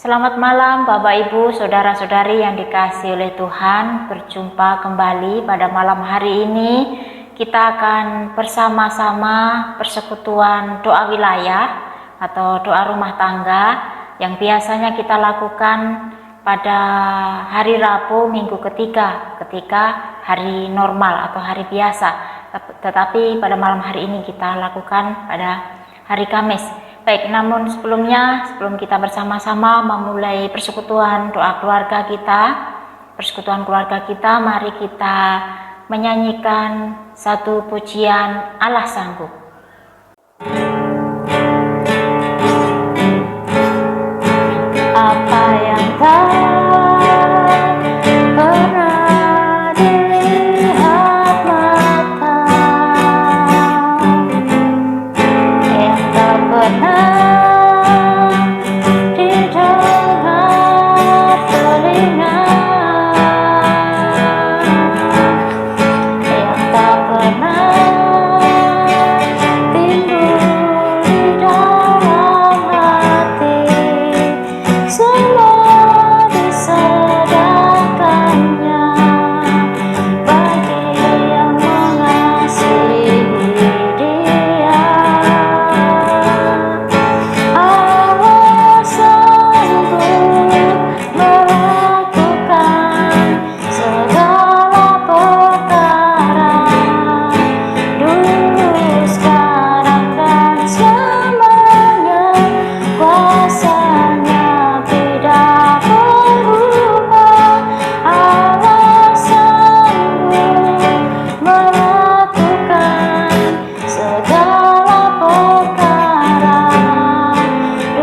Selamat malam Bapak Ibu, Saudara-saudari yang dikasihi oleh Tuhan. Berjumpa kembali pada malam hari ini. Kita akan bersama-sama persekutuan doa wilayah atau doa rumah tangga yang biasanya kita lakukan pada hari Rabu minggu ketiga ketika hari normal atau hari biasa. Tetapi pada malam hari ini kita lakukan pada hari Kamis. Baik, namun sebelum kita bersama-sama memulai persekutuan doa keluarga kita, mari kita menyanyikan satu pujian Allah Sanggup. Apa yang tak pernah dilihat mata, yang tak pernah didengar telinga, yang tak pernah timbul di dalam hati, semua disediakannya bagi yang mengasihi Dia. Allah sanggup melakukan segala perkara, dulu, sekarang, dan selamanya. Kuasanya tidak berubah. Allah sanggup melakukan segala perkara,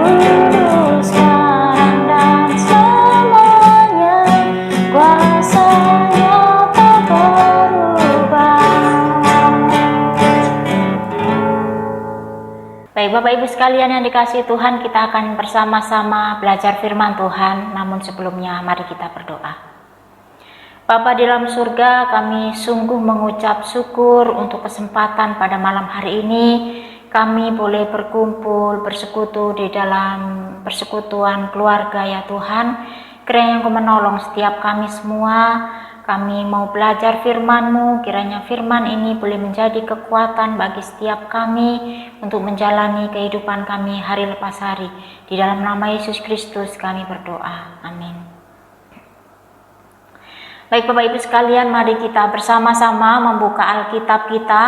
dulu, sekarang, dan selamanya. Kuasanya tak berubah. Baik Bapak Ibu sekalian yang dikasihi Tuhan, kita akan bersama-sama belajar firman Tuhan. Namun sebelumnya mari kita berdoa. Bapa di dalam surga, kami sungguh mengucap syukur untuk kesempatan pada malam hari ini. Kami boleh berkumpul, bersekutu di dalam persekutuan keluarga ya Tuhan. Kiranya Engkau menolong setiap kami semua. Kami mau belajar firman-Mu, kiranya firman ini boleh menjadi kekuatan bagi setiap kami untuk menjalani kehidupan kami hari lepas hari. Di dalam nama Yesus Kristus kami berdoa. Amin. Baik Bapak Ibu sekalian, mari kita bersama-sama membuka Alkitab kita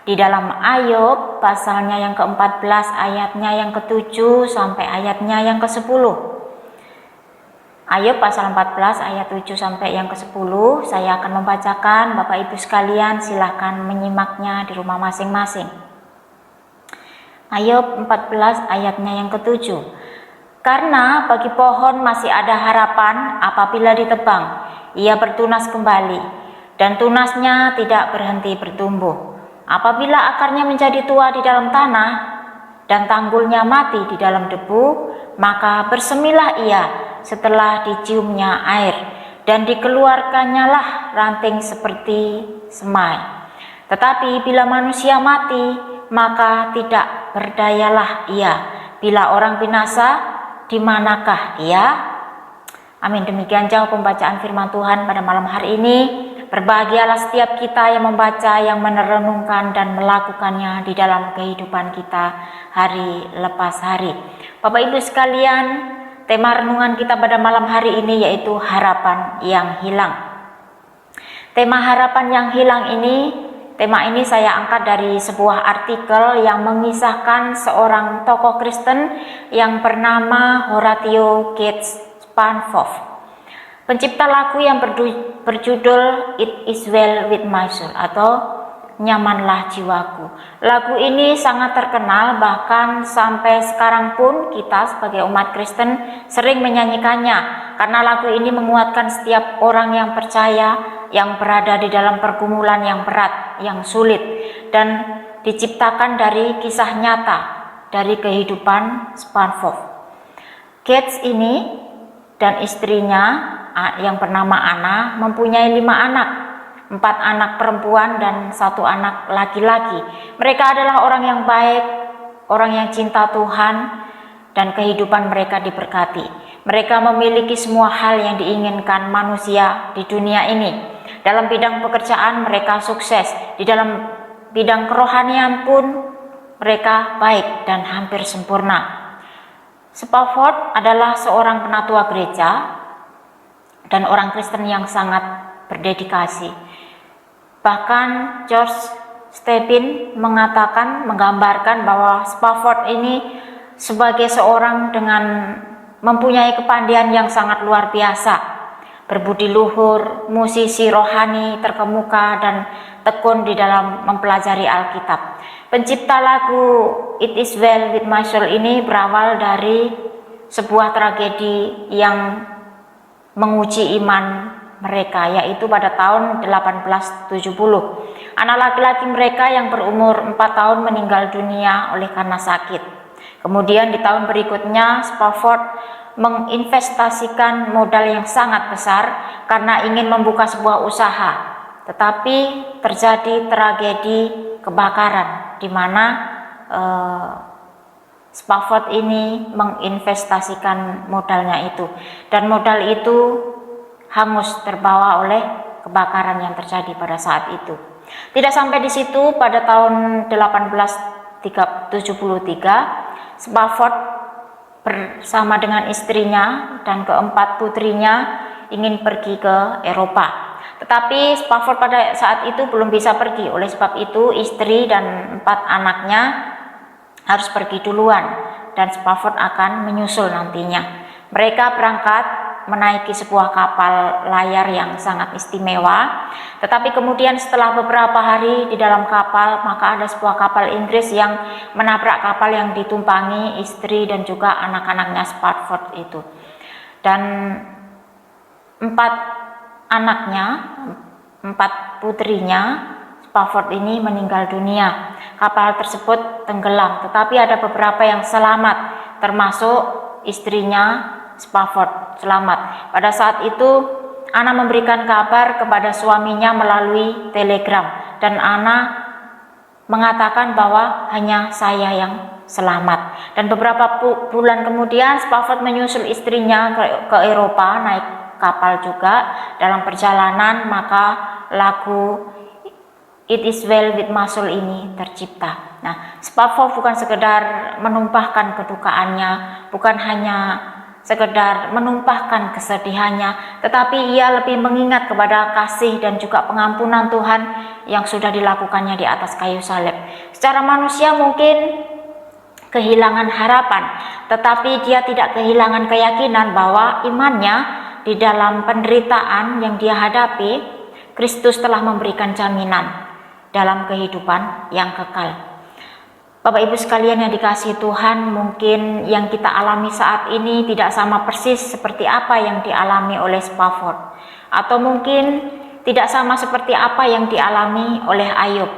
di dalam Ayub pasalnya yang ke-14, ayatnya yang ke-7 sampai ayatnya yang ke-10. Ayub pasal 14 ayat 7 sampai yang ke-10. Saya akan membacakan, Bapak Ibu sekalian silahkan menyimaknya di rumah masing-masing. Ayub 14 ayatnya yang ke-7. Karena bagi pohon masih ada harapan apabila ditebang, ia bertunas kembali, dan tunasnya tidak berhenti bertumbuh. Apabila akarnya menjadi tua di dalam tanah, dan tanggulnya mati di dalam debu, maka bersemilah ia setelah diciumnya air, dan dikeluarkannya lah ranting seperti semai. Tetapi bila manusia mati, maka tidak berdayalah ia. Bila orang binasa, di manakah ia? Amin. Demikian jauh pembacaan firman Tuhan pada malam hari ini. Berbahagialah setiap kita yang membaca, yang merenungkan dan melakukannya di dalam kehidupan kita hari lepas hari. Bapak Ibu sekalian, tema renungan kita pada malam hari ini yaitu harapan yang hilang. Tema harapan yang hilang ini, tema ini saya angkat dari sebuah artikel yang mengisahkan seorang tokoh Kristen yang bernama Horatio Gates Spanhoff, pencipta lagu yang berjudul It Is Well With My Soul atau Nyamanlah Jiwaku. Lagu ini sangat terkenal, bahkan sampai sekarang pun kita sebagai umat Kristen sering menyanyikannya, karena lagu ini menguatkan setiap orang yang percaya, yang berada di dalam pergumulan yang berat, yang sulit, dan diciptakan dari kisah nyata dari kehidupan Spanhoff. Gates ini dan istrinya yang bernama Anna mempunyai 5 anak. 4 anak perempuan dan 1 anak laki-laki. Mereka adalah orang yang baik, orang yang cinta Tuhan, dan kehidupan mereka diberkati. Mereka memiliki semua hal yang diinginkan manusia di dunia ini. Dalam bidang pekerjaan mereka sukses, di dalam bidang kerohanian pun mereka baik dan hampir sempurna. Spafford adalah seorang penatua gereja dan orang Kristen yang sangat berdedikasi. Bahkan George Stephen menggambarkan bahwa Spafford ini sebagai seorang dengan mempunyai kepandaian yang sangat luar biasa, berbudi luhur, musisi rohani terkemuka dan tekun di dalam mempelajari Alkitab. Pencipta lagu It Is Well With My Soul ini berawal dari sebuah tragedi yang menguji iman mereka, yaitu pada tahun 1870. Anak laki-laki mereka yang berumur 4 tahun meninggal dunia oleh karena sakit. Kemudian di tahun berikutnya Spafford menginvestasikan modal yang sangat besar karena ingin membuka sebuah usaha. Tetapi terjadi tragedi kebakaran di mana Spafford ini menginvestasikan modalnya itu, dan modal itu hangus terbawa oleh kebakaran yang terjadi pada saat itu. Tidak sampai di situ, pada tahun 1873 Spafford bersama dengan istrinya dan keempat putrinya ingin pergi ke Eropa. Tetapi Spafford pada saat itu belum bisa pergi. Oleh sebab itu istri dan 4 anaknya harus pergi duluan dan Spafford akan menyusul nantinya. Mereka berangkat menaiki sebuah kapal layar yang sangat istimewa. Tetapi kemudian setelah beberapa hari di dalam kapal, maka ada sebuah kapal Inggris yang menabrak kapal yang ditumpangi istri dan juga anak-anaknya Spafford itu. Dan 4 anaknya, 4 putrinya Spafford ini meninggal dunia. Kapal tersebut tenggelam, tetapi ada beberapa yang selamat, termasuk istrinya Spafford selamat. Pada saat itu Anna memberikan kabar kepada suaminya melalui telegram, dan Anna mengatakan bahwa hanya saya yang selamat. Dan beberapa bulan kemudian Spafford menyusul istrinya ke Eropa, naik kapal juga. Dalam perjalanan maka lagu It Is Well With My Soul ini tercipta. Nah, Spafford bukan sekedar menumpahkan kedukaannya, bukan hanya sekedar menumpahkan kesedihannya, tetapi ia lebih mengingat kepada kasih dan juga pengampunan Tuhan yang sudah dilakukannya di atas kayu salib. Secara manusia mungkin kehilangan harapan, tetapi dia tidak kehilangan keyakinan bahwa imannya di dalam penderitaan yang dia hadapi, Kristus telah memberikan jaminan dalam kehidupan yang kekal. Bapak Ibu sekalian yang dikasihi Tuhan, mungkin yang kita alami saat ini tidak sama persis seperti apa yang dialami oleh Spafford, atau mungkin tidak sama seperti apa yang dialami oleh Ayub.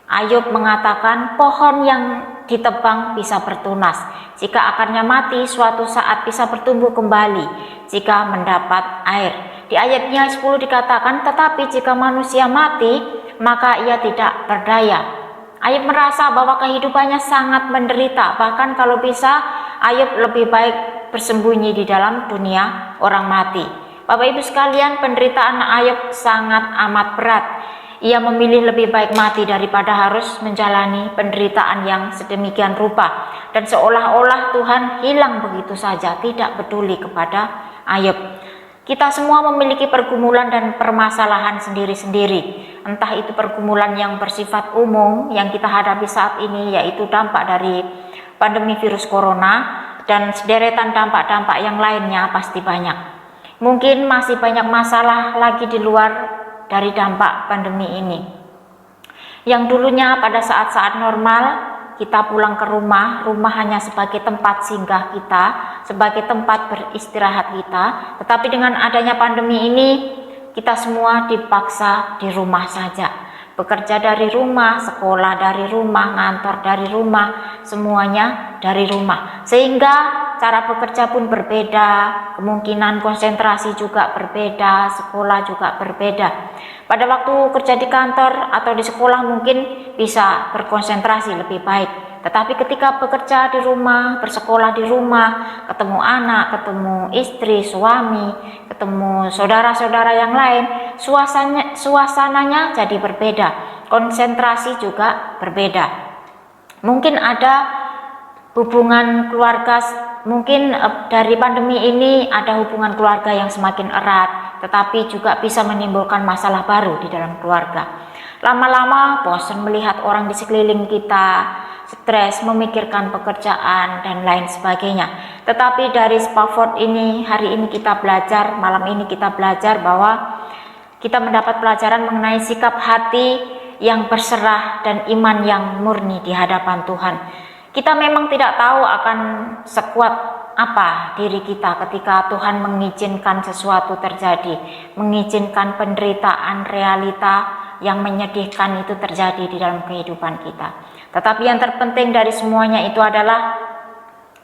Ayub mengatakan pohon yang ditebang bisa bertunas, jika akarnya mati suatu saat bisa bertumbuh kembali jika mendapat air. Di ayatnya 10 dikatakan, tetapi jika manusia mati maka ia tidak berdaya. Ayub merasa bahwa kehidupannya sangat menderita, bahkan kalau bisa Ayub lebih baik bersembunyi di dalam dunia orang mati. Bapak Ibu sekalian, penderitaan Ayub sangat amat berat. Ia memilih lebih baik mati daripada harus menjalani penderitaan yang sedemikian rupa. Dan seolah-olah Tuhan hilang begitu saja, tidak peduli kepada Ayub. Kita semua memiliki pergumulan dan permasalahan sendiri-sendiri. Entah itu pergumulan yang bersifat umum yang kita hadapi saat ini, yaitu dampak dari pandemi virus corona, dan sederetan dampak-dampak yang lainnya pasti banyak. Mungkin masih banyak masalah lagi di luar dari dampak pandemi ini. Yang dulunya pada saat-saat normal kita pulang ke rumah hanya sebagai tempat singgah kita, sebagai tempat beristirahat kita. Tetapi dengan adanya pandemi ini, kita semua dipaksa di rumah saja. Bekerja dari rumah, sekolah dari rumah, ngantor dari rumah, semuanya dari rumah. Sehingga cara bekerja pun berbeda, kemungkinan konsentrasi juga berbeda, sekolah juga berbeda. Pada waktu kerja di kantor atau di sekolah mungkin bisa berkonsentrasi lebih baik. Tetapi ketika bekerja di rumah, bersekolah di rumah, ketemu anak, ketemu istri, suami, ketemu saudara-saudara yang lain, suasananya jadi berbeda, konsentrasi juga berbeda. Mungkin ada hubungan keluarga, mungkin dari pandemi ini ada hubungan keluarga yang semakin erat, tetapi juga bisa menimbulkan masalah baru di dalam keluarga. Lama-lama bosan melihat orang di sekeliling kita, stres memikirkan pekerjaan dan lain sebagainya. Tetapi dari Spafford ini, hari ini kita belajar, malam ini kita belajar bahwa kita mendapat pelajaran mengenai sikap hati yang berserah dan iman yang murni di hadapan Tuhan. Kita memang tidak tahu akan sekuat apa diri kita ketika Tuhan mengizinkan sesuatu terjadi, mengizinkan penderitaan, realita yang menyedihkan itu terjadi di dalam kehidupan kita. Tetapi yang terpenting dari semuanya itu adalah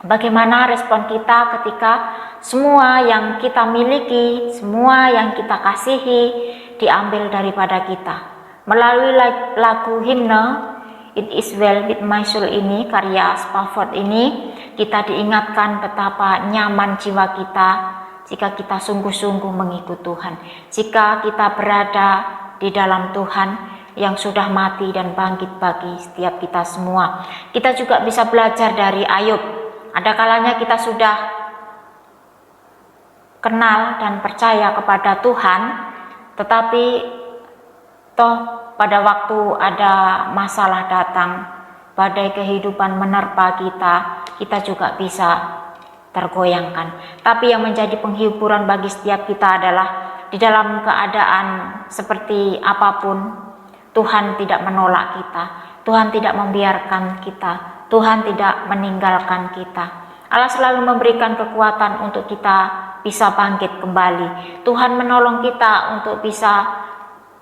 bagaimana respon kita ketika semua yang kita miliki, semua yang kita kasihi diambil daripada kita. Melalui lagu himne It Is Well With My Soul ini, karya Spafford ini, kita diingatkan betapa nyaman jiwa kita jika kita sungguh-sungguh mengikut Tuhan, jika kita berada di dalam Tuhan yang sudah mati dan bangkit bagi setiap kita semua. Kita juga bisa belajar dari Ayub. Ada kalanya kita sudah kenal dan percaya kepada Tuhan, tetapi toh pada waktu ada masalah datang, badai kehidupan menerpa kita, kita juga bisa tergoyangkan. Tapi yang menjadi penghiburan bagi setiap kita adalah di dalam keadaan seperti apapun, Tuhan tidak menolak kita, Tuhan tidak membiarkan kita, Tuhan tidak meninggalkan kita. Allah selalu memberikan kekuatan untuk kita bisa bangkit kembali. Tuhan menolong kita untuk bisa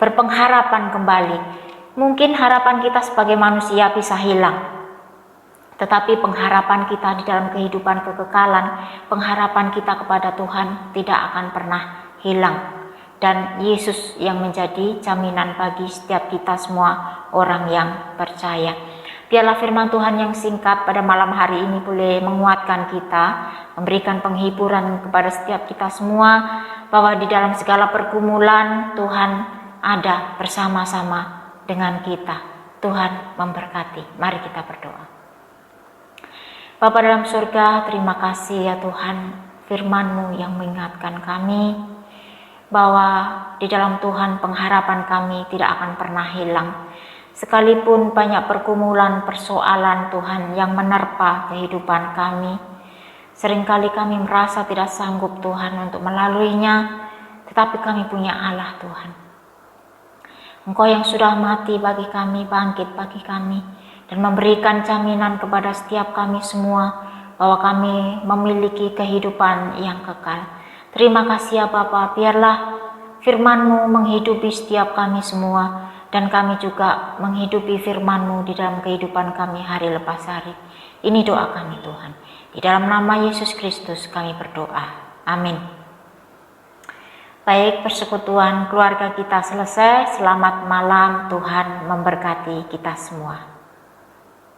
berpengharapan kembali. Mungkin harapan kita sebagai manusia bisa hilang, tetapi pengharapan kita di dalam kehidupan kekekalan, pengharapan kita kepada Tuhan tidak akan pernah hilang. Dan Yesus yang menjadi jaminan bagi setiap kita semua orang yang percaya. Biarlah firman Tuhan yang singkat pada malam hari ini boleh menguatkan kita, memberikan penghiburan kepada setiap kita semua, bahwa di dalam segala pergumulan Tuhan ada bersama-sama dengan kita. Tuhan memberkati. Mari kita berdoa. Bapa dalam surga, terima kasih ya Tuhan, firman-Mu yang mengingatkan kami bahwa di dalam Tuhan pengharapan kami tidak akan pernah hilang. Sekalipun banyak pergumulan, persoalan Tuhan yang menerpa kehidupan kami, seringkali kami merasa tidak sanggup Tuhan untuk melaluinya, tetapi kami punya Allah Tuhan. Engkau yang sudah mati bagi kami, bangkit bagi kami, dan memberikan jaminan kepada setiap kami semua bahwa kami memiliki kehidupan yang kekal. Terima kasih ya Bapa, biarlah firman-Mu menghidupi setiap kami semua, dan kami juga menghidupi firman-Mu di dalam kehidupan kami hari lepas hari. Ini doa kami Tuhan. Di dalam nama Yesus Kristus kami berdoa. Amin. Baik, persekutuan keluarga kita selesai. Selamat malam, Tuhan memberkati kita semua.